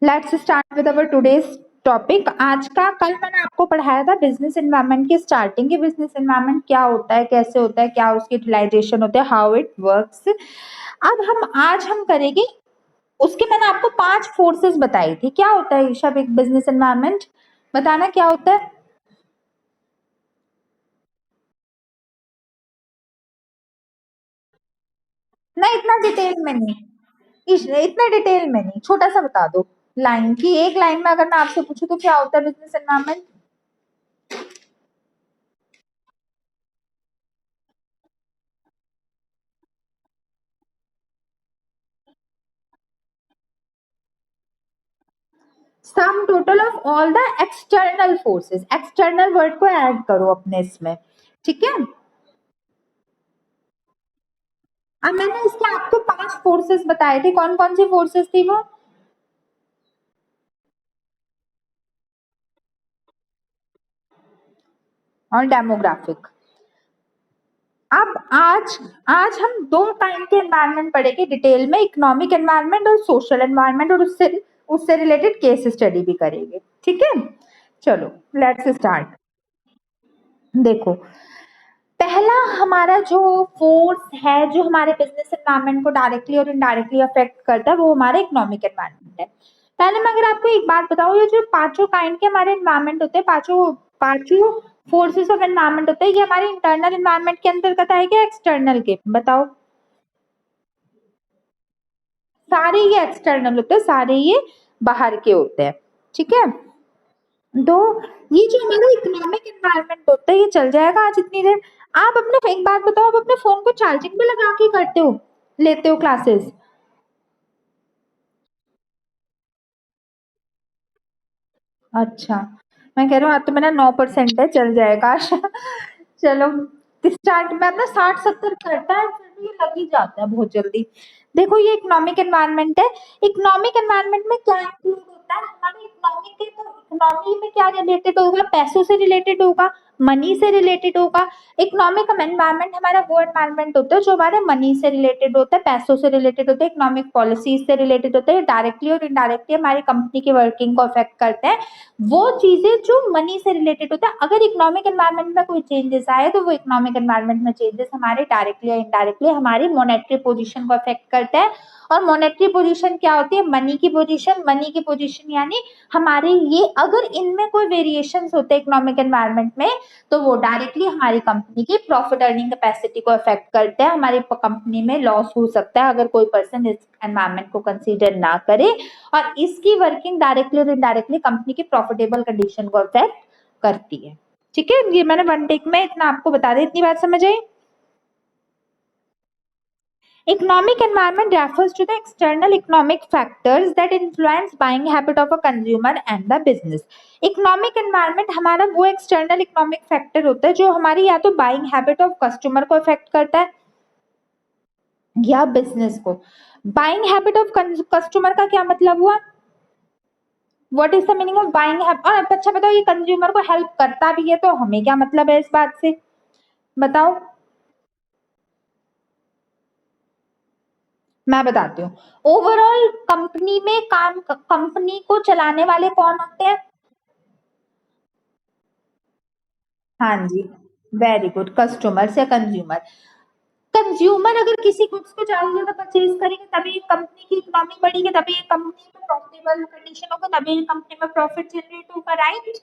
Let's start with our today's topic. आज का कल मैंने आपको पढ़ाया था बिजनेस एनवायरनमेंट की स्टार्टिंग की। बिजनेस एनवायरनमेंट क्या होता है, कैसे होता है, क्या उसकी यूटिलाइजेशन होता है, हाउ इट वर्क्स। अब हम करेंगे उसके। मैंने आपको 5 फोर्सेस बताई थी। क्या होता है ईशा एक बिजनेस एनवायरनमेंट? बताना क्या होता है। ना इतना डिटेल में नहीं, इतना डिटेल में नहीं, छोटा सा बता दो। लाइन की एक लाइन में अगर मैं आपसे पूछूं तो क्या होता है business environment? Some total of all the external forces. External word को ऐड करो अपने इसमें। ठीक है। अब मैंने इसके आपको 5 फोर्सेस बताए थे। कौन कौन सी फोर्सेस थी वो? और डेमोग्राफिक। अब आज हम दो टाइप के एनवायरनमेंट पढ़ेंगे डिटेल में, इकोनॉमिक एनवायरनमेंट और सोशल एनवायरनमेंट, और उससे उससे रिलेटेड केस स्टडी भी करेंगे। ठीक है, चलो लेट्स स्टार्ट। देखो, पहला हमारा जो फोर्स है जो हमारे बिजनेस एनवायरनमेंट को डायरेक्टली और इनडायरेक्टली अफेक्ट करता है, वो हमारा इकोनॉमिक एनवायरनमेंट है। पहले मैं अगर आपको एक बात बताऊं, ये जो पांचों काइंड के हमारे एनवायरनमेंट होते हैं, पांचों पांचों फोर्सेस ऑफ एनवायरनमेंट होते हैं, ये हमारे इंटरनल एनवायरनमेंट के अंतर्गत आएगा या एक्सटर्नल के? बताओ। सारे ये एक्सटर्नल होते हैं, सारे ये बाहर के होते हैं। ठीक है। तो ये जो हमारा इकोनॉमिक एनवायरनमेंट होता है, ये चल जाएगा आज इतनी देर। आप अपने एक बात बताओ, आप अपने फोन को चार्जिंग पे लगा के करते हो, लेते हो क्लासेस? अच्छा, मैं कह रहा हूँ आज तो मेरा 9% है, चल जाएगा। चलो स्टार्ट में अपना 60-70 करता है, फिर भी ये लग ही जाता है बहुत जल्दी। देखो, ये इकोनॉमिक एनवायरनमेंट है। इकोनॉमिक एनवायरनमेंट में क्या इंक्लूड होता है हमारे इकोनॉमी के? तो इकोनॉमी में क्या रिलेटेड होगा? पैसों से रिलेटेड होगा, मनी से रिलेटेड होगा। इकोनॉमिक एनवायरनमेंट हमारा वो एनवायरनमेंट होता है जो हमारे मनी से रिलेटेड होता है, पैसों से रिलेटेड होता है, इकोनॉमिक पॉलिसीज से रिलेटेड होता है, डायरेक्टली और इनडायरेक्टली हमारी कंपनी की वर्किंग को अफेक्ट करते हैं। वो चीजें जो मनी से रिलेटेड होता है। अगर इकोनॉमिक एनवायरनमेंट में कोई चेंजेस आए तो वो इकोनॉमिक एनवायरनमेंट में चेंजेस हमारे डायरेक्टली या इनडायरेक्टली हमारी मॉनेटरी पोजीशन को अफेक्ट करते हैं। और मॉनेटरी पोजीशन क्या होती है? मनी की पोजीशन। मनी की पोजीशन यानी हमारे ये, अगर इनमें कोई वेरिएशन होते हैं इकोनॉमिक एनवायरनमेंट में, तो वो डायरेक्टली हमारी कंपनी की प्रॉफिट अर्निंग कैपेसिटी को अफेक्ट करते हैं। हमारी कंपनी में लॉस हो सकता है अगर कोई पर्सन इस एनवायरनमेंट को कंसीडर ना करे। और इसकी वर्किंग डायरेक्टली और इनडायरेक्टली कंपनी की प्रॉफिटेबल कंडीशन को अफेक्ट करती है। ठीक है, ये मैंने वन टेक में इतना आपको बता दी। इतनी बात समझ आई? Economic environment refers to the external economic factors that influence buying habit of a consumer and the business. Economic environment हमारा वो external economic factor होता है जो हमारी या तो buying habit of customer को affect करता है या business को। Buying habit of customer का क्या मतलब हुआ? What is the meaning of buying habit? और अच्छा बताओ, ये कंज्यूमर को हेल्प करता भी है तो हमें क्या मतलब है इस बात से? बताओ। मैं बताती हूँ। ओवरऑल कंपनी में काम, कंपनी को चलाने वाले कौन होते हैं? हाँ जी, वेरी गुड, कस्टमर या कंज्यूमर। कंज्यूमर अगर किसी गुड्स को ज्यादा ज्यादा परचेज करेंगे तभी कंपनी की इकोनॉमी बढ़ेगी, तभी कंपनी में प्रॉफिटेबल कंडीशन होगा, तभी कंपनी में प्रॉफिट जनरेट होगा, राइट?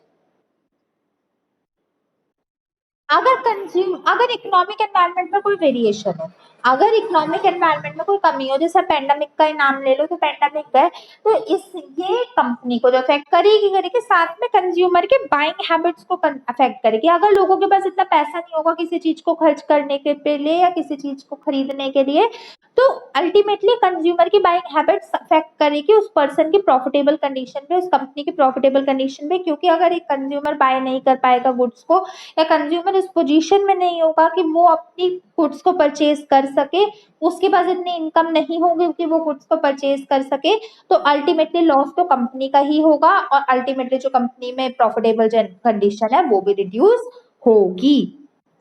अगर इकोनॉमिक एनवायरनमेंट में कोई वेरिएशन हो, अगर इकोनॉमिक एनवायरनमेंट में कोई कमी हो, जैसे पेंडेमिक का ही नाम ले लो, तो पेंडेमिक है तो इस ये कंपनी को जो अफेक्ट करेगी करेगी, साथ में कंज्यूमर के बाइंग हैबिट्स को अफेक्ट करेगी। अगर लोगों के पास इतना पैसा नहीं होगा किसी चीज को खर्च करने के लिए या किसी चीज को खरीदने के लिए, तो अल्टीमेटली कंज्यूमर की बाइंग हैबिट्स अफेक्ट करेगी उस पर्सन की प्रॉफिटेबल कंडीशन पे, उस कंपनी की प्रॉफिटेबल कंडीशन पे। क्योंकि अगर एक कंज्यूमर बाय नहीं कर पाएगा गुड्स को, या कंज्यूमर इस पोजीशन में नहीं होगा कि वो अपनी गुड्स को परचेज कर सके, उसके पास इतनी इनकम नहीं होगी कि वो गुड्स को परचेज कर सके, तो अल्टीमेटली लॉस तो कंपनी का ही होगा और अल्टीमेटली जो कंपनी में प्रॉफिटेबल कंडीशन है वो भी रिड्यूस होगी।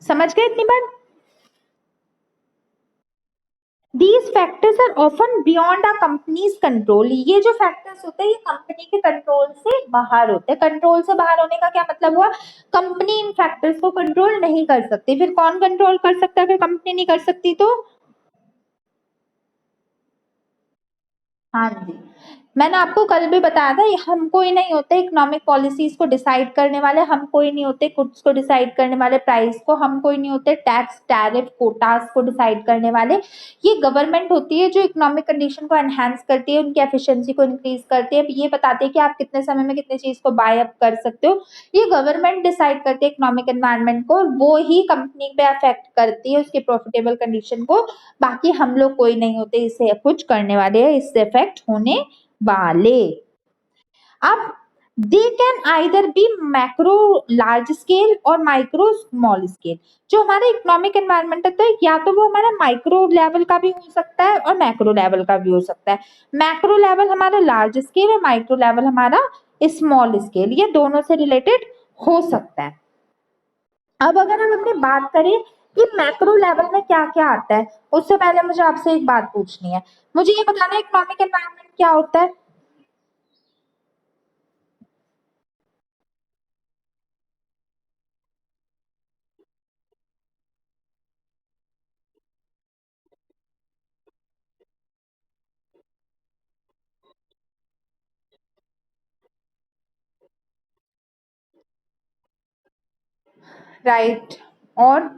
समझ गए इतनी बात? These factors are often beyond a company's control. ये जो फैक्टर्स होते हैं ये कंपनी के कंट्रोल से बाहर होते हैं। कंट्रोल से बाहर होने का क्या मतलब हुआ, कंपनी इन फैक्टर्स को कंट्रोल नहीं कर सकती। फिर कौन कंट्रोल कर सकता है अगर कंपनी नहीं कर सकती तो? हाँ जी, मैंने आपको कल भी बताया था, हम कोई नहीं होते इकोनॉमिक पॉलिसीज को डिसाइड करने वाले, हम कोई नहीं होते गुड्स को डिसाइड करने वाले, प्राइस को, हम कोई नहीं होते टैक्स टैरिफ कोटास को डिसाइड करने वाले। ये गवर्नमेंट होती है जो इकोनॉमिक कंडीशन को एनहांस करती है, उनकी एफिशिएंसी को इंक्रीज करती है, ये बताती है कि आप कितने समय में कितने चीज को बाय अप कर सकते हो। ये गवर्नमेंट डिसाइड करती है इकोनॉमिक एनवायरनमेंट को, वो ही कंपनी पे अफेक्ट करती है उसके प्रॉफिटेबल कंडीशन को। बाकी हम लोग कोई नहीं होते इसे कुछ करने वाले, इससे इफेक्ट होने वाले। अब they can either be macro large scale और माइक्रो स्मॉल स्केल। जो हमारा इकोनॉमिक एनवायरनमेंट है तो या तो वो हमारा माइक्रो लेवल का भी हो सकता है और मैक्रो लेवल का भी हो सकता है। मैक्रो लेवल हमारा लार्ज स्केल और माइक्रो लेवल हमारा स्मॉल स्केल, ये दोनों से रिलेटेड हो सकता है। अब अगर हम अपनी बात करें कि मैक्रो लेवल में क्या क्या आता है, उससे पहले मुझे आपसे एक बात पूछनी है। मुझे ये बताना है इकोनॉमिक एनवायरनमेंट क्या होता है? राइट। और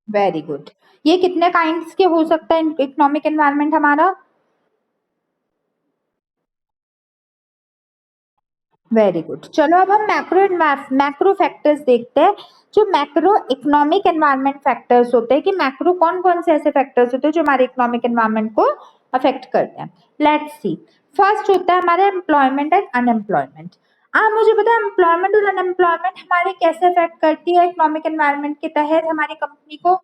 वेरी गुड। ये कितने काइंड्स के हो सकता है इकोनॉमिक एनवायरनमेंट हमारा? Very good. चलो अब हम मैक्रो फैक्टर्स देखते हैं। जो मैक्रो इकोनॉमिक एनवायरनमेंट फैक्टर्स होते हैं कि मैक्रो कौन कौन से ऐसे फैक्टर्स होते हैं जो हमारे इकोनॉमिक एनवायरनमेंट को अफेक्ट करते हैं। Let's see. फर्स्ट होता है हमारा एम्प्लॉयमेंट एंड अनएम्प्लॉयमेंट। आप मुझे बताएं एम्प्लॉयमेंट और अनएम्प्लॉयमेंट हमारे कैसे अफेक्ट करती है इकोनॉमिक एनवायरनमेंट के तहत हमारी कंपनी को?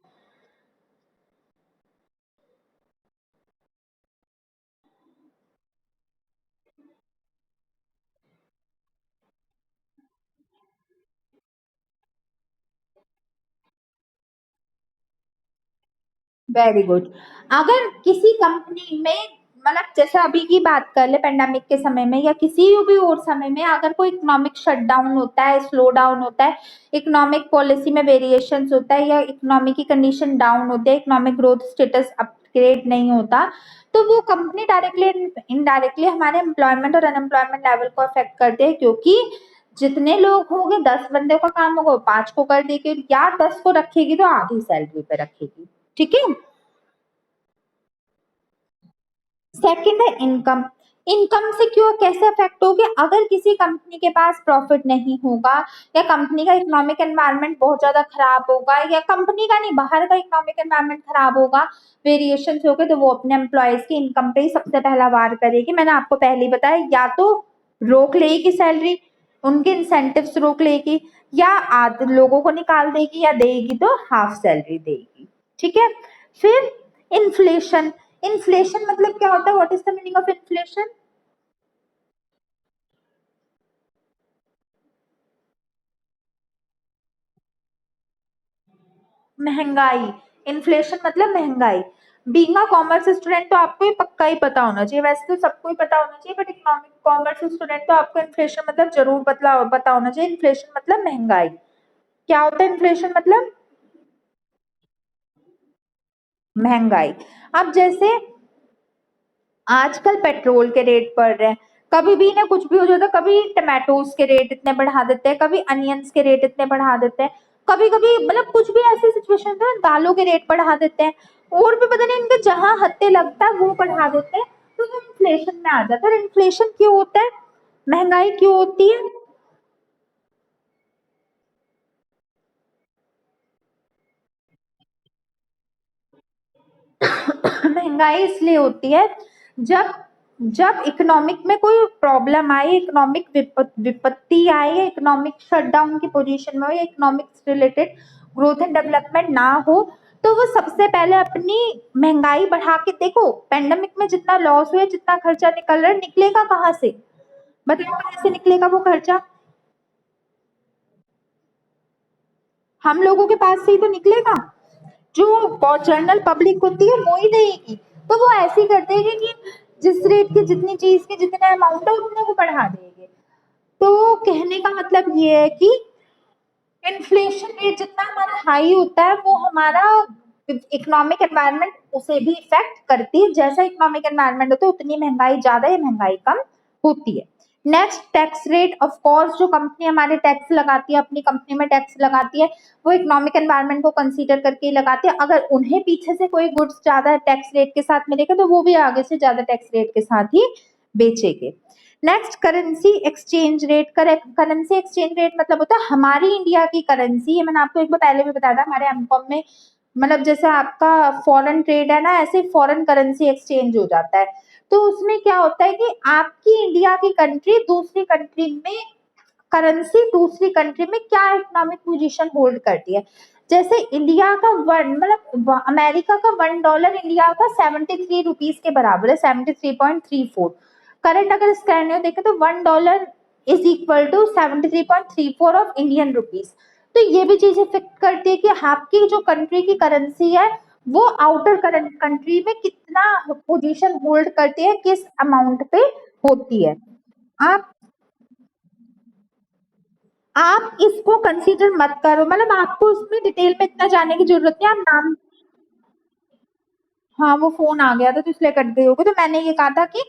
Very good. अगर किसी कंपनी में मतलब जैसे अभी की बात कर ले पेंडेमिक के समय में या किसी भी और समय में अगर कोई इकोनॉमिक शटडाउन होता है, स्लो डाउन होता है, इकोनॉमिक पॉलिसी में वेरिएशंस होता है या इकोनॉमिक की कंडीशन डाउन होती है, इकोनॉमिक ग्रोथ स्टेटस अपग्रेड नहीं होता, तो वो कंपनी डायरेक्टली इनडायरेक्टली हमारे एम्प्लॉयमेंट और अनएम्प्लॉयमेंट लेवल को अफेक्ट करते हैं, क्योंकि जितने लोग होंगे 10 बंदे का काम होगा वो 5 को कर देगी या 10 को रखेगी तो आधी सैलरी पे रखेगी। ठीक है। सेकंड है इनकम। इनकम से क्यों कैसे अफेक्ट होगी, अगर किसी कंपनी के पास प्रॉफिट नहीं होगा या कंपनी का इकोनॉमिक एनवायरनमेंट बहुत ज्यादा खराब होगा या कंपनी का नहीं बाहर का इकोनॉमिक एनवायरनमेंट खराब होगा, वेरिएशन हो गए, तो वो अपने एम्प्लॉयज की इनकम पे ही सबसे पहला वार करेगी। मैंने आपको पहले ही बताया, या तो रोक लेगी सैलरी, उनके इंसेंटिव्स रोक लेगी, या आध लोगों को निकाल देगी, या देगी तो हाफ सैलरी देगी। ठीक है। फिर इन्फ्लेशन। इन्फ्लेशन मतलब क्या होता है, what is the meaning of inflation? महंगाई। इन्फ्लेशन मतलब महंगाई। बीइंग अ कॉमर्स स्टूडेंट तो आपको ये पक्का ही पता होना चाहिए, वैसे तो सबको ही पता होना चाहिए, बट इकोनॉमिक कॉमर्स स्टूडेंट तो आपको इन्फ्लेशन मतलब जरूर पता होना चाहिए। इन्फ्लेशन मतलब महंगाई। क्या होता है इन्फ्लेशन मतलब? महंगाई। अब जैसे आजकल पेट्रोल के रेट बढ़ रहे हैं, कभी भी ना कुछ भी हो जाता है, कभी टमाटोज के रेट इतने बढ़ा देते हैं, कभी अनियंस के रेट इतने बढ़ा देते हैं, कभी कभी मतलब कुछ भी ऐसी सिचुएशन होता है दालों के रेट बढ़ा देते हैं, और भी पता नहीं इनके जहां हत्ते लगता है वो बढ़ा देते हैं, तो वो इन्फ्लेशन में आ जाता है। और इन्फ्लेशन क्यों होता है, महंगाई क्यों होती है? महंगाई इसलिए होती है जब जब इकोनॉमिक में कोई प्रॉब्लम आए, इकोनॉमिक विपत्ति आए, या इकोनॉमिक शटडाउन की पोजीशन में हो, या economic related growth and development ना हो, तो वो सबसे पहले अपनी महंगाई बढ़ा के देखो। पेंडेमिक में जितना लॉस हुआ, जितना खर्चा निकल रहा है, निकलेगा कहाँ से? बताओ कहाँ से निकलेगा वो खर्चा? हम लोगों के पास से ही तो निकलेगा। जो जनरल पब्लिक होती है वो ही देगी। तो वो ऐसे ही करते हैं कि जिस रेट की जितनी चीज की जितना अमाउंट है उतने को बढ़ा देंगे। तो कहने का मतलब ये है कि इन्फ्लेशन रेट जितना हमारा हाई होता है वो हमारा इकोनॉमिक एनवायरनमेंट उसे भी इफेक्ट करती है। जैसा इकोनॉमिक एनवायरनमेंट होता है उतनी महंगाई ज्यादा या महंगाई कम होती है। Next tax rate, of course जो कंपनी हमारे टैक्स लगाती है, अपनी कंपनी में टैक्स लगाती है, वो इकोनॉमिक एनवायरनमेंट को कंसीडर करके ही लगाती है। अगर उन्हें पीछे से कोई गुड्स ज्यादा टैक्स रेट के साथ मिलेगा तो वो भी आगे से ज्यादा टैक्स रेट के साथ ही बेचेंगे। Next currency exchange rate. Currency exchange rate मतलब होता है हमारी इंडिया की करेंसी। ये मैंने आपको एक बार पहले भी बताया था हमारे एमकॉम में, मतलब जैसे आपका फॉरेन ट्रेड है ना, ऐसे फॉरेन करेंसी एक्सचेंज हो जाता है। तो उसमें क्या होता है कि आपकी इंडिया की कंट्री दूसरी कंट्री में करेंसी, दूसरी कंट्री में क्या इकोनॉमिक पोजीशन होल्ड करती है। जैसे इंडिया का वन, मतलब अमेरिका का $1 इंडिया का 73 रुपीज के बराबर है, 73.34। करंट अगर स्कैनियो देखे तो $1 is equal to 73.34 of Indian rupees. तो ये भी चीज इफेक्ट करती है कि आपकी जो कंट्री की करेंसी है वो आउटर कंट्री में कितना पोजीशन होल्ड करती है, किस अमाउंट पे होती है। आप आप इसको कंसीडर मत करो, मतलब आपको उसमें डिटेल में इतना जानने की जरूरत नहीं। आप नाम, हाँ वो फोन आ गया था तो इसलिए कट गई होगी। तो मैंने ये कहा था कि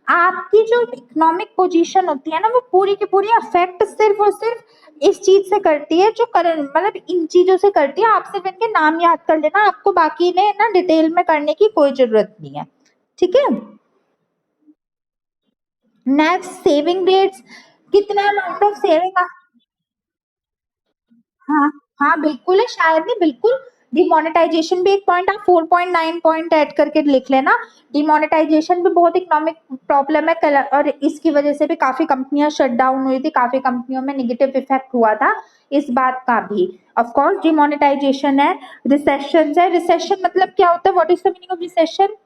आपकी जो इकोनॉमिक पोजीशन होती है ना वो पूरी की पूरी अफेक्ट सिर्फ और सिर्फ इस चीज से करती है, जो करंट मतलब इन चीजों से करती है। आप सिर्फ इनके नाम याद कर लेना, आपको बाकी ने ना डिटेल में करने की कोई जरूरत नहीं है। ठीक है। Next saving rates. कितना अमाउंट ऑफ सेविंग। हाँ, हाँ बिल्कुल है, शायद नहीं बिल्कुल। डिमोनेटाइजेशन भी एक पॉइंट, आप 4.9 पॉइंट ऐड करके लिख लेना। डिमोनेटाइजेशन भी बहुत इकोनॉमिक प्रॉब्लम है और इसकी वजह से भी काफी कंपनियां शट डाउन हुई थी, काफी कंपनियों में नेगेटिव इफेक्ट हुआ था इस बात का भी। ऑफ कोर्स डिमोनेटाइजेशन है। रिसेशन है। रिसेशन मतलब क्या होता है, what is the meaning of recession?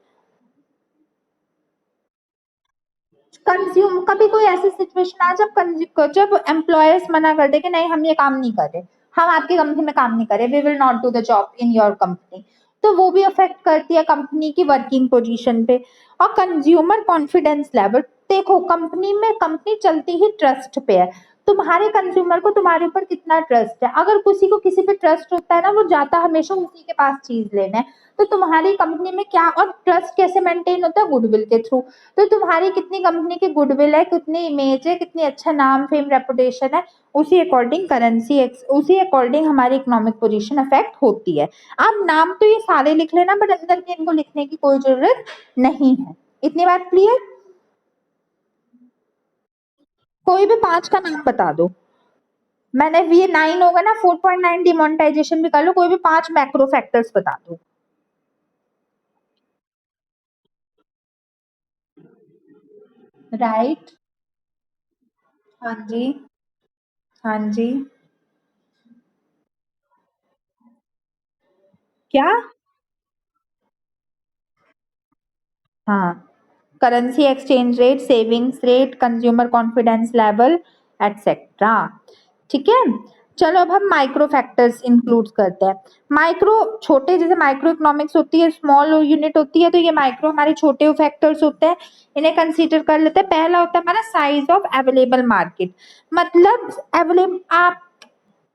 Consume, कभी कोई ऐसी सिचुएशन आए जब एम्प्लॉयर्स मना कर दे कि नहीं हम ये काम नहीं कर रहे, हम आपकी कंपनी में काम नहीं कर रहे, we will not do the job in your company. तो वो भी अफेक्ट करती है कंपनी की वर्किंग पोजीशन पे। और कंज्यूमर कॉन्फिडेंस लेवल। देखो कंपनी में, कंपनी चलती ही ट्रस्ट पे है। तुम्हारे कंज्यूमर को तुम्हारे ऊपर कितना ट्रस्ट है, अगर किसी को किसी पे ट्रस्ट होता है ना वो जाता हमेशा उसी के पास चीज लेना है। तो तुम्हारी कंपनी में क्या, और ट्रस्ट कैसे मेंटेन होता है, गुडविल के थ्रू। तो तुम्हारी कितनी कंपनी की गुडविल है, कितनी इमेज है, कितनी अच्छा नाम फेम रेपुटेशन है, उसी अकॉर्डिंग करेंसी, उसी अकॉर्डिंग हमारी इकोनॉमिक पोजीशन अफेक्ट होती है। आप नाम तो ये सारे लिख लेना बट अंदर के इनको लिखने की कोई जरूरत नहीं है। इतनी बात क्लियर? कोई भी पांच का नाम बता दो। मैंने ये 9 होगा ना, 4.9 डिमोनेटाइजेशन भी कर लो, कोई भी पांच मैक्रो फैक्टर्स बता दो। राइट। हाँ जी। हाँ जी। क्या? हाँ, currency exchange rate, savings rate, consumer confidence level, etcetera. ठीक है। चलो अब हम माइक्रो फैक्टर्स इंक्लूड करते हैं। माइक्रो छोटे, जैसे माइक्रो इकोनॉमिक्स होती है, स्मॉल यूनिट होती है, तो ये माइक्रो हमारे छोटे फैक्टर्स होते हैं। इन्हें कंसीडर कर लेते हैं। पहला होता है हमारा साइज ऑफ अवेलेबल मार्केट। मतलब अवेलेबल आप,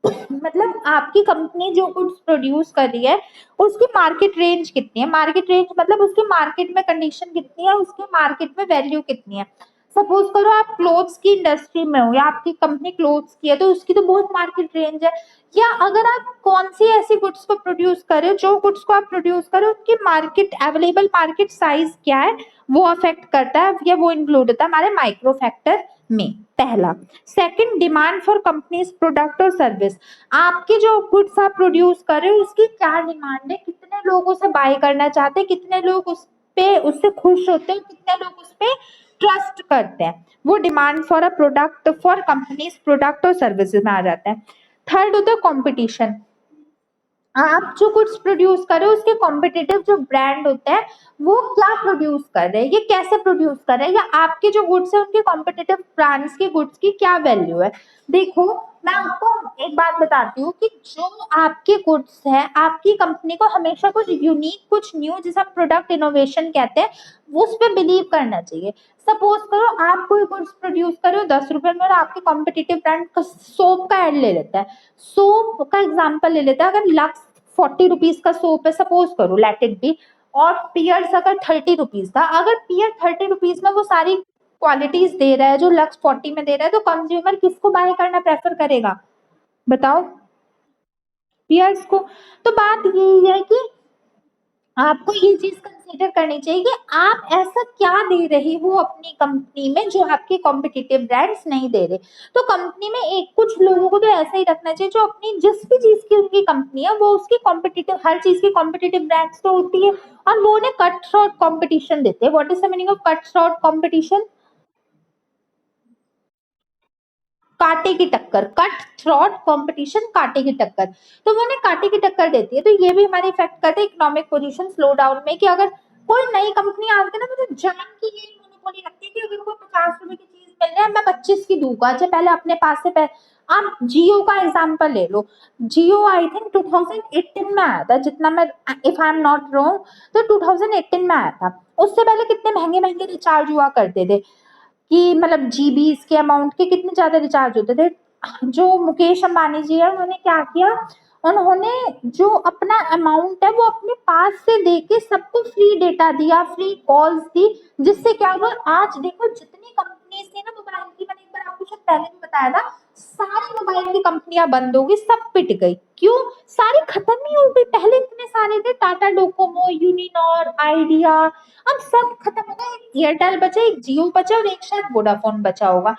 मतलब आपकी कंपनी जो गुड्स प्रोड्यूस कर रही है उसकी मार्केट रेंज कितनी है। मार्केट रेंज मतलब उसकी मार्केट में कंडीशन कितनी है, उसके मार्केट में वैल्यू कितनी है। सपोज करो आप क्लोथ्स की इंडस्ट्री में हो या आपकी कंपनी क्लोथ्स की है तो उसकी तो बहुत मार्केट रेंज है। या अगर आप कौन सी ऐसी गुड्स को प्रोड्यूस कर रहे हो, जो गुड्स को आप प्रोड्यूस कर रहे हो उनकी मार्केट अवेलेबल मार्केट साइज क्या है, वो अफेक्ट करता है या वो इंक्लूड होता है हमारे माइक्रो फैक्टर में। पहला। Second, demand for companies product और सर्विस। आपकी जो गुड्स आप प्रोड्यूस कर रहे हो उसकी क्या डिमांड है, कितने लोग उसे बाय करना चाहते हैं, कितने लोग उस पे उससे खुश होते हैं, कितने लोग उस पे ट्रस्ट करते हैं, वो demand for a product for companies product और सर्विसेज में आ जाता है। थर्ड होता है कंपटीशन। आप जो गुड्स प्रोड्यूस कर रहे हो उसके कॉम्पिटिटिव जो ब्रांड होते हैं वो क्या प्रोड्यूस कर रहे हैं, ये कैसे प्रोड्यूस कर रहे हैं, या आपके जो गुड्स है उनके कॉम्पिटिटिव ब्रांड्स के गुड्स की क्या वैल्यू है। देखो मैं आपको एक बात बताती हूँ कि जो आपके गुड्स है, आपकी कंपनी को हमेशा कुछ यूनिक, कुछ न्यू, जिसे हम प्रोडक्ट इनोवेशन कहते हैं, उस पर बिलीव करना चाहिए। सपोज करो आप कोई गुड्स प्रोड्यूस कर रहे हो 10 रुपए में और आपके कॉम्पिटिटिव ब्रांड सोप का एड ले लेता है। सोप का एग्जाम्पल ले लेता है, अगर लक्स 40 रुपीज का सोप है, सपोज करो, लेट इट बी, और पियर्स अगर 30 रुपीज का, अगर पियर 30 रुपीज में वो सारी क्वालिटीज दे रहा है जो लक्स 40 में दे रहा है, तो कंज्यूमर किसको बाय करना प्रेफर करेगा, बताओ, पियर्स को। तो बात यही है कि आपको ये चीज कंसीडर करनी चाहिए कि आप ऐसा क्या दे रहे हो अपनी कंपनी में जो आपके कॉम्पिटिटिव ब्रांड्स नहीं दे रहे। तो कंपनी में एक कुछ लोगों को तो ऐसा ही रखना चाहिए जो अपनी जिस भी चीज की उनकी कंपनी है वो उसकी कॉम्पिटिटिव, हर चीज की कॉम्पिटिटिव ब्रांड्स तो होती है, और वो उन्हें कट थ्रोट कॉम्पिटिशन देते हैं। What is the meaning of cut throat competition? कांटे की टक्कर, कट थ्रॉट कंपटीशन, कांटे की टक्कर। तो वो उन्हें कांटे की टक्कर देती है। तो ये भी हमारे इफेक्ट करते हैं इकोनॉमिक पोजीशन स्लो डाउन में, कि अगर कोई नई कंपनी आती है ना, तो जान की ये मोनोपोली रखती है कि अगर कोई 50 रुपए की चीज मिल रहा है, मैं 25 की दूंगा। अच्छा, पहले अपने पास से आप जियो का एग्जांपल ले लो। जियो आई थिंक 2018 में आया था, जितना मैं, if I am not wrong, तो 2018 में आया था। उससे पहले कितने महंगे महंगे रिचार्ज हुआ करते थे, कि मतलब जीबीस के अमाउंट के कितने ज्यादा रिचार्ज होते थे। जो मुकेश अंबानी जी है उन्होंने क्या किया, उन्होंने जो अपना अमाउंट है वो अपने पास से देके सबको फ्री डेटा दिया, फ्री कॉल्स दी, जिससे क्या हुआ, आज देखो जितनी कंपनीज थी ना मोबाइल की, मैंने एक बार आपको शायद पहले भी बताया था, सारी मोबाइल की कंपनियां बंद हो गई, सब पिट गई। क्यों? सारी खत्म ही हो गई। पहले इतने सारे थे, टाटा डोकोमो, यूनिनॉर, आइडिया, अब सब खत्म हो गए। एक एयरटेल बचा, एक जियो बचा, और एक शायद वोडाफोन बचा होगा।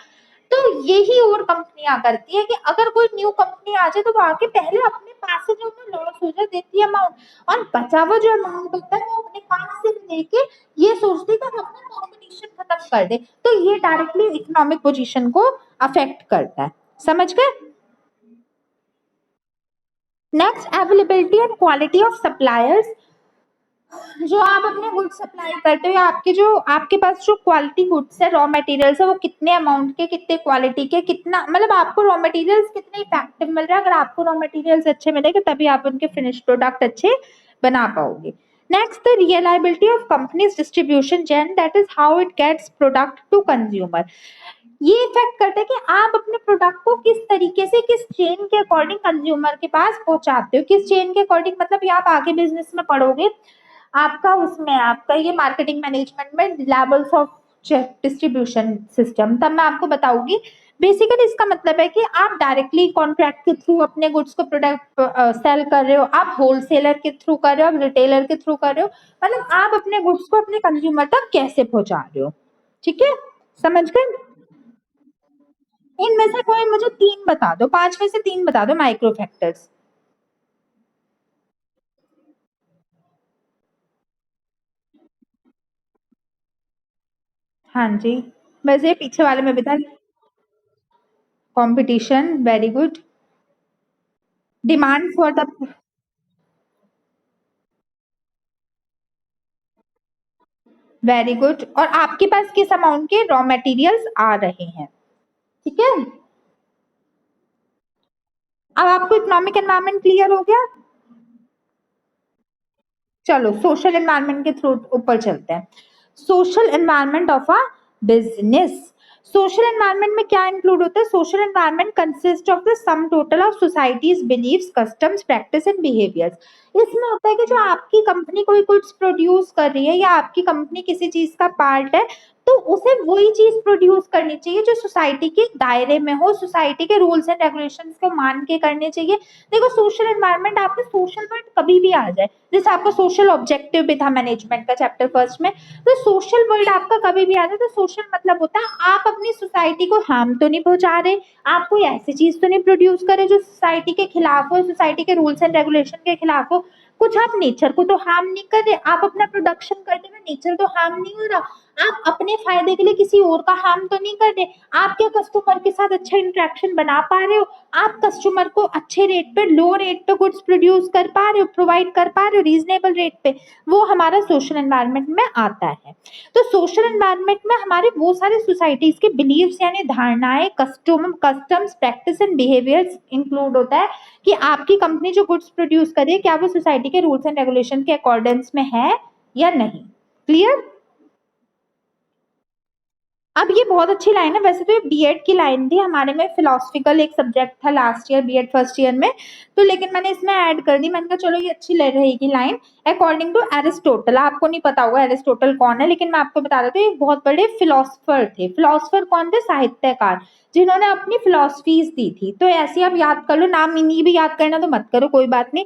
तो यही और कंपनियां करती है कि अगर कोई न्यू कंपनी आ जाए तो वो आके पहले अपने पास से जो उन्हें लॉस हो जाए देती है अमाउंट, और बचा हुआ जो अमाउंट होता है वो अपने पास से लेके ये सोचती है कि हम अपना कंपटीशन खत्म कर दे। तो ये डायरेक्टली इकोनॉमिक पोजीशन को अफेक्ट करता है। समझ गए? Next, availability and quality of suppliers. जो आप अपने गुड्स सप्लाई करते हो, या आपके जो आपके पास जो क्वालिटी गुड्स है, रॉ मटेरियल्स है, वो कितने अमाउंट के, कितने क्वालिटी के, कितना, मतलब आपको रॉ मटेरियल्स कितने इफेक्टिव मिल रहा है। अगर आपको रॉ मटेरियल्स अच्छे मिलेंगे तभी आप उनके फिनिश प्रोडक्ट अच्छे बना पाओगे। Next, the reliability of companies distribution chain, that is how it gets product to consumer. ये इफेक्ट करता है कि आप अपने प्रोडक्ट को किस तरीके से, किस चेन के अकॉर्डिंग कंज्यूमर के पास पहुंचाते हो। किस चेन के अकॉर्डिंग, मतलब ये आप आगे बिजनेस में पढ़ोगे, आपका उसमें आपका ये मार्केटिंग मैनेजमेंट में लेवल्स ऑफ डिस्ट्रीब्यूशन सिस्टम, तब मैं आपको बताऊंगी। बेसिकली इसका मतलब है कि आप डायरेक्टली कॉन्ट्रैक्ट के थ्रू अपने गुड्स को प्रोडक्ट सेल कर रहे हो, आप होलसेलर के थ्रू कर रहे हो, आप रिटेलर के थ्रू कर रहे हो, मतलब आप अपने गुड्स को अपने कंज्यूमर तक कैसे पहुंचा रहे हो। ठीक है, समझ गए? इनमें से कोई मुझे तीन बता दो, पांच में से तीन बता दो माइक्रो फैक्टर्स। हाँ जी, वैसे पीछे वाले में बता। Competition, very good. Demand for the, very good. और आपके पास किस अमाउंट के रॉ मटेरियल्स आ रहे हैं। ठीक है, अब आपको इकोनॉमिक एनवायरनमेंट क्लियर हो गया। चलो सोशल एनवायरनमेंट के थ्रू ऊपर चलते हैं। Social environment of a business. Social environment में क्या इंक्लूड होता है? Social environment consist of the sum total of society's beliefs, customs, practice and behaviours. इसमें होता है कि जो आपकी कंपनी कोई कुछ प्रोड्यूस कर रही है, या आपकी कंपनी किसी चीज का पार्ट है, तो उसे वही चीज प्रोड्यूस करनी चाहिए जो सोसाइटी के दायरे में हो, सोसाइटी के रूल्स एंड रेगुलेशंस को मान के करने चाहिए। देखो सोशल एनवायरनमेंट, आपने सोशल वर्ड कभी भी आ जाए, जैसे आपका सोशल ऑब्जेक्टिव भी था मैनेजमेंट का चैप्टर फर्स्ट में, तो सोशल वर्ड आपका कभी भी आ जाए तो सोशल मतलब होता है आप अपनी सोसाइटी को हार्म तो नहीं पहुंचा रहे, आप कोई ऐसी चीज तो नहीं प्रोड्यूस कर रहे जो सोसाइटी के खिलाफ हो, सोसाइटी के रूल्स एंड रेगुलेशन के खिलाफ हो। कुछ आप नेचर को तो हार्म नहीं कर रहे, आप अपना प्रोडक्शन करते हुए नेचर तो हार्म नहीं हो रहा, आप अपने फायदे के लिए किसी और का हार्म तो नहीं कर रहे, आप क्या कस्टमर के साथ अच्छा इंटरेक्शन बना पा रहे हो, आप कस्टमर को अच्छे रेट पे, लो रेट पे गुड्स प्रोड्यूस कर पा रहे हो, प्रोवाइड कर पा रहे हो रीजनेबल रेट पे, वो हमारा सोशल एनवायरनमेंट में आता है। तो सोशल एनवायरनमेंट में हमारे वो सारे सोसाइटीज के बिलीव्स यानी धारणाएं, customs, practice and behaviours include होता है कि आपकी कंपनी जो गुड्स प्रोड्यूस कर रही है क्या वो सोसाइटी के रूल्स एंड रेगुलेशन के अकॉर्डेंस में है या नहीं। क्लियर। अब ये बहुत अच्छी लाइन है, वैसे तो ये बीएड की लाइन थी, हमारे में फिलोसफिकल एक सब्जेक्ट था last year BEd first year में, तो लेकिन मैंने इसमें ऐड कर दी, मैंने कहा चलो ये अच्छी लग रहेगी लाइन। अकॉर्डिंग टू एरिस्टोटल, आपको नहीं पता होगा एरिस्टोटल कौन है, लेकिन मैं आपको बता देती हूँ, एक बहुत बड़े फिलोसफर थे। फिलोसफर कौन थे? साहित्यकार, जिन्होंने अपनी फिलोसफीज दी थी। तो ऐसे आप याद कर लो, नाम इन्हीं भी याद करना तो मत करो, कोई बात नहीं।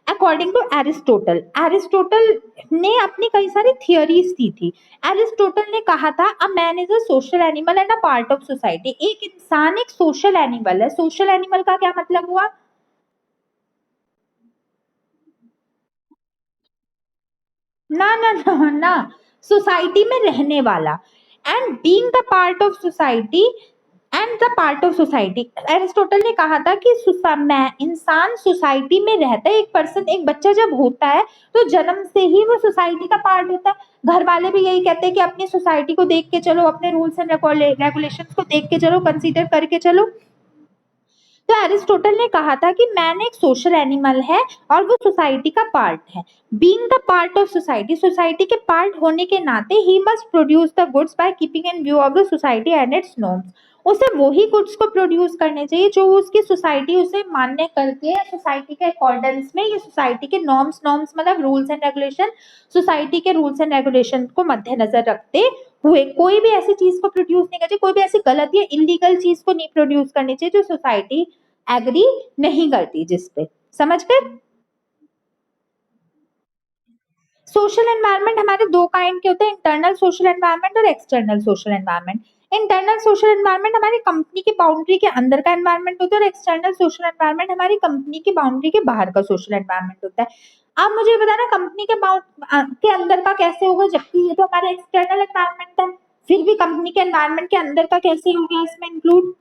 अकॉर्डिंग टू एरिस्टोटल, एरिस्टोटल ने अपनी कई सारी थियोरीज दी थी। एरिस्टोटल ने कहा था a man is a social animal and a part of society, एक इंसान एक सोशल एनिमल है। सोशल एनिमल का क्या मतलब हुआ? ना ना ना ना, सोसाइटी में रहने वाला, and being the part of society, and the part of society. Aristotle ने कहा था कि मैं इंसान सोसाइटी में रहता है, एक पर्सन, एक बच्चा जब होता है तो जन्म से ही वो सोसाइटी का पार्ट होता है। घर वाले भी यही कहते हैं कि अपनी सोसाइटी को देख के चलो, अपने रूल्स एंड रेगुलेशन को देख के चलो, कंसीडर करके चलो। तो एरिस्टोटल ने कहा था कि मैन एक सोशल एनिमल है और वो सोसाइटी का पार्ट है। Being the part of society, society के पार्ट होने के नाते he must produce the goods by keeping in view of the society and it's norms, उसे वही गुड्स को प्रोड्यूस करने चाहिए जो उसकी सोसाइटी उसे मान्य करती है, सोसाइटी के अकॉर्डेंस में, ये सोसाइटी के नॉर्म्स, नॉर्म्स मतलब रूल्स एंड रेगुलेशन, सोसाइटी के रूल्स एंड रेगुलेशन को मद्देनजर रखते हुए कोई भी ऐसी चीज को प्रोड्यूस नहीं करनी, कोई भी ऐसी गलत या इलीगल चीज को नहीं प्रोड्यूस करनी चाहिए जो सोसाइटी एग्री नहीं करती जिस पे। समझ गए? सोशल एनवायरनमेंट हमारे दो काइंड के होते हैं, इंटरनल सोशल एनवायरनमेंट और external social environment. Internal social environment हमारी कंपनी की बाउंड्री के अंदर का एनवायरनमेंट होता है और एक्सटर्नल सोशल एनवायरनमेंट हमारी कंपनी की बाउंड्री के बाहर का सोशल एनवायरनमेंट होता है। आप मुझे बताना कंपनी के के अंदर का कैसे होगा, जबकि ये तो हमारा एक्सटर्नल एनवायरनमेंट है, फिर भी कंपनी के एनवायरनमेंट के अंदर का कैसे हो गया इसमें इंक्लूड?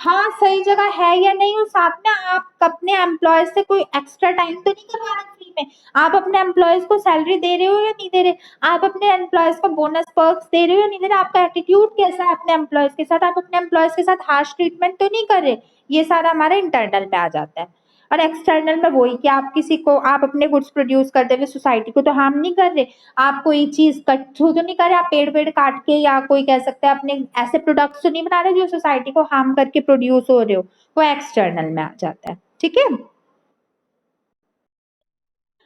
हाँ, सही जगह है या नहीं, और साथ में आप अपने एम्प्लॉयज से कोई एक्स्ट्रा टाइम तो नहीं करवा रहे फ्री में, आप अपने एम्प्लॉयज को सैलरी दे रहे हो या नहीं दे रहे, आप अपने एम्प्लॉयज को बोनस पर्क्स दे रहे हो या नहीं दे रहे, आपका एटीट्यूड कैसा है अपने एम्प्लॉयज के साथ, आप अपने एम्प्लॉयज के साथ हार्श ट्रीटमेंट तो नहीं कर रहे। ये सारा हमारे इंटरनल में आ जाता है। और एक्सटर्नल में वही कि आप किसी को, आप अपने गुड्स प्रोड्यूस करते हुए सोसाइटी को तो हार्म नहीं कर रहे, आप कोई चीज कट थ्रू तो नहीं कर रहे, आप पेड़ पेड़ काट के या कोई कह सकते हैं अपने ऐसे प्रोडक्ट्स तो नहीं बना रहे जो सोसाइटी को हार्म करके प्रोड्यूस हो रहे हो, वो एक्सटर्नल में आ जाता है। ठीक है।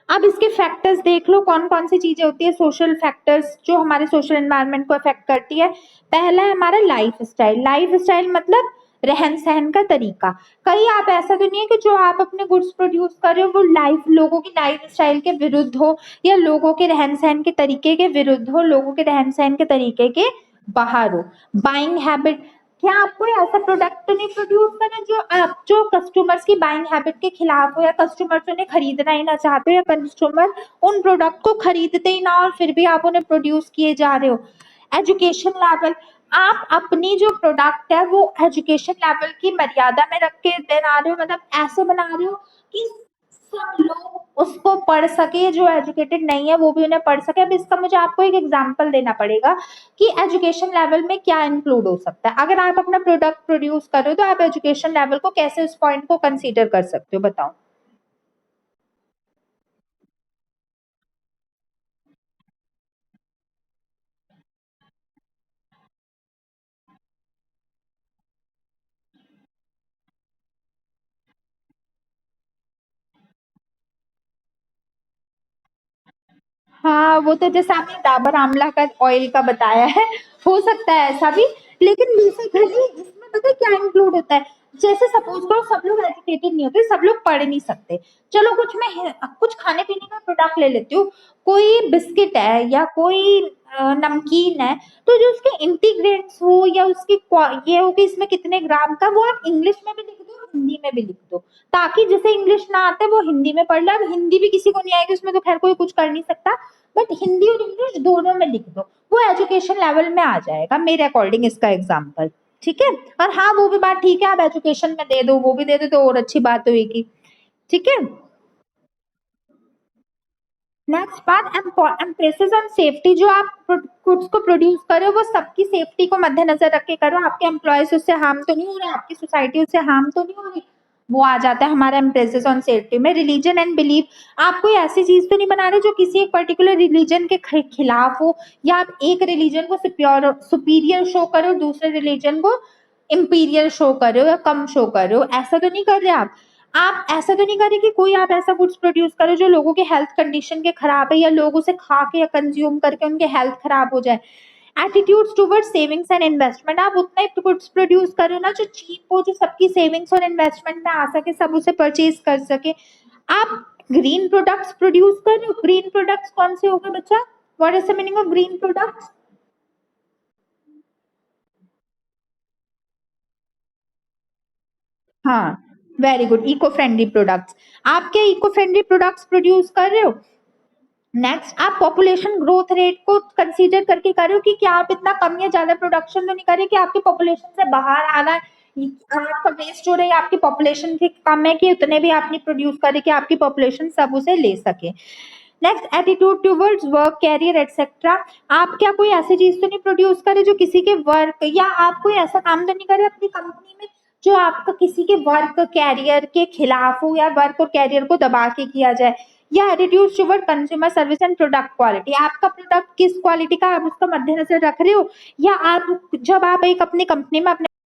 अब इसके फैक्टर्स देख लो, कौन कौन सी चीजें होती है सोशल फैक्टर्स जो हमारे सोशल एनवायरनमेंट को अफेक्ट करती है। पहला है हमारा लाइफ स्टाइल। लाइफ स्टाइल मतलब रहन सहन का तरीका। कहीं आप ऐसा तो नहीं है कि जो आप अपने गुड्स प्रोड्यूस कर रहे हो वो लाइफ, लोगों की लाइफ स्टाइल के विरुद्ध हो, या लोगों के रहन सहन के तरीके के विरुद्ध हो, लोगों के रहन सहन के तरीके के बाहर हो। बाइंग हैबिट, क्या आप कोई ऐसा प्रोडक्ट तो नहीं प्रोड्यूस कर रहे जो आप, जो कस्टमर्स की बाइंग हैबिट के खिलाफ हो, या कस्टमर्स उन्हें खरीदना ही ना चाहते हो, या कस्टमर उन प्रोडक्ट को खरीदते ही ना और फिर भी आप उन्हें प्रोड्यूस किए जा रहे हो। एजुकेशन लेवल, आप अपनी जो प्रोडक्ट है वो एजुकेशन लेवल की मर्यादा में रख के बना रहे हो, मतलब ऐसे बना रहे हो कि सब लोग उसको पढ़ सके, जो एजुकेटेड नहीं है वो भी उन्हें पढ़ सके। अब इसका मुझे आपको एक एग्जांपल देना पड़ेगा कि एजुकेशन लेवल में क्या इंक्लूड हो सकता है। अगर आप अपना प्रोडक्ट प्रोड्यूस कर रहे हो तो आप एजुकेशन लेवल को कैसे, उस पॉइंट को कंसीडर कर सकते हो, बताओ। हाँ, वो तो जैसे आपने डाबर आंवला का ऑयल का बताया है, हो सकता है ऐसा भी। लेकिन बेसिकली इसमें पता है क्या इंक्लूड होता है? जैसे सपोज करो सब लोग एजुकेटेड नहीं होते, सब लोग पढ़ नहीं सकते, चलो कुछ मैं कुछ खाने पीने का प्रोडक्ट ले लेती हूँ, कोई बिस्किट है या कोई नमकीन है, तो जो उसके इंटीग्रेंट्स हो या उसकी ये हो कि इसमें कितने ग्राम का, वो आप इंग्लिश में भी लिख दो, हिंदी में भी लिख दो, ताकि जिसे इंग्लिश ना आते वो हिंदी में पढ़ ले। अब हिंदी भी किसी को नहीं आएगी, उसमें तो खैर कोई कुछ कर नहीं सकता, बट हिंदी और इंग्लिश दोनों में लिख दो, वो एजुकेशन लेवल में आ जाएगा मेरे अकॉर्डिंग इसका एग्जाम्पल। ठीक है, और हाँ वो भी बात ठीक है, आप एजुकेशन में दे दो, वो भी दे दो तो और अच्छी बात होगी। ठीक है, नेक्स्ट बात, एम्फेसिस ऑन सेफ्टी। जो आप गुड्स को प्रोड्यूस करो वो सबकी सेफ्टी को मद्देनजर रख के करो, आपके एम्प्लॉयज उससे हार्म तो नहीं हो रहे, आपकी सोसाइटी उससे हार्म तो नहीं हो रही, वो आ जाता है हमारा एम्फेसिस ऑन सेफ्टी में। रिलीजन एंड बिलीफ, आप कोई ऐसी चीज तो नहीं बना रहे जो किसी एक पर्टिकुलर रिलीजन के खिलाफ हो, या आप एक रिलीजन को सुपीरियर शो करो, दूसरे रिलीजन को इंपीरियर शो करो या कम शो करो, ऐसा तो नहीं कर रहे आप ऐसा तो नहीं करे कि कोई आप ऐसा गुड्स प्रोड्यूस करो जो लोगों के हेल्थ कंडीशन के खराब है, या लोग उसे खा के या कंज्यूम करके उनके हेल्थ खराब हो जाए। Attitudes towards savings and investment, आप उतना ही गुड्स प्रोड्यूस करो ना जो चीप हो, जो सबकी सेविंग्स और इन्वेस्टमेंट में आ सके, सब उसे परचेज कर सके। आप ग्रीन प्रोडक्ट्स प्रोड्यूस कर रहे हो, ग्रीन प्रोडक्ट्स कौन से हो गए बच्चा, what is the meaning of green products? हाँ, very good, eco friendly products. आप क्या इको फ्रेंडली प्रोडक्ट्स प्रोड्यूस कर रहे हो? नेक्स्ट, आप पॉपुलेशन ग्रोथ रेट को कंसीडर करके करो कि क्या आप इतना कम या ज्यादा प्रोडक्शन तो नहीं करे कि आपकी पॉपुलेशन से बाहर आना है, आपका वेस्ट हो रहा है, आपकी पॉपुलेशन की कम है कि उतने भी आप नहीं प्रोड्यूस करे कि आपकी पॉपुलेशन सब उसे ले सके। Next, attitude towards work, career etcetera. आप क्या कोई ऐसी चीज तो नहीं प्रोड्यूस करे जो किसी के वर्क, या आप कोई ऐसा काम तो नहीं करे अपनी कंपनी में जो आपका किसी के वर्क कैरियर के खिलाफ हो, या वर्क और कैरियर को दबा के किया जाए। या attitude toward consumer service and product quality, आपका प्रोडक्ट किस क्वालिटी का आप उसका मद्देनजर रख रहे हो, या आप जब आप एक अपनी कंपनी में अपने